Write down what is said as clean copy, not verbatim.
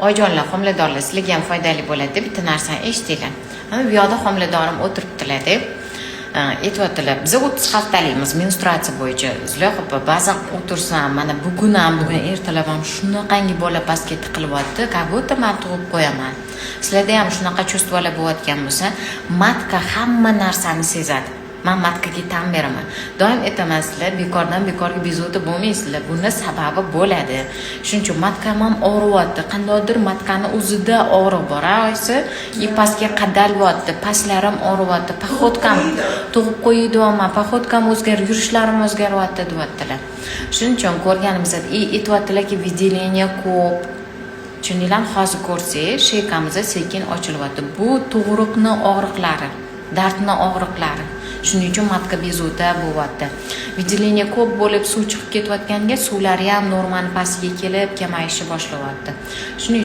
oyijonlar, homiladorlar sizlarga ham foydali bo'ladi deb bitta narsani eshitinglar. Bu yoqda homiladorim o'tiribdilar deb aytyaptilar. Biz 30 haftalikmiz menstruatsiya bo'yicha. Sizlar ba'zan o'tirsam, mana bugun ertalab ham shunaqangi bola pastga tiqilyapti, как будто men tug'ib qo'yaman. Sizlarda ham shunaqa chuvstvolar bo'layotgan bo'lsa, matka hamma narsani sezadi. Men matkaga tan beraman. Doim aytaman, sizlar bekordan bekorga bezovta bo'lmaysizlar. Buni sababi bo'ladi. Shuning uchun matkam ham og'riyapti. Qandaydir matkani o'zida og'riq bor, oyisi pastga qadalyapti, pastlarim og'riyapti, paxotkam tug'ib qo'ydiman, paxotkam yurishlarim o'zgaryapti deyaptilar. Shuning uchun ko'rganimizda aytyaptilarki, выделение ko'p. Tushundinglarmi? Hozir ko'rsangiz, shekamizda sekin ochilyapti. Bu tug'ruqni og'riqlari, dardni og'riqlari. Shuning uchun matka bezovta bo'lyapti. Выделение ko'p bo'lib suv chiqib ketayotganda suvlari ham normani pastiga kelib, kamayishni boshlayapti. Shuning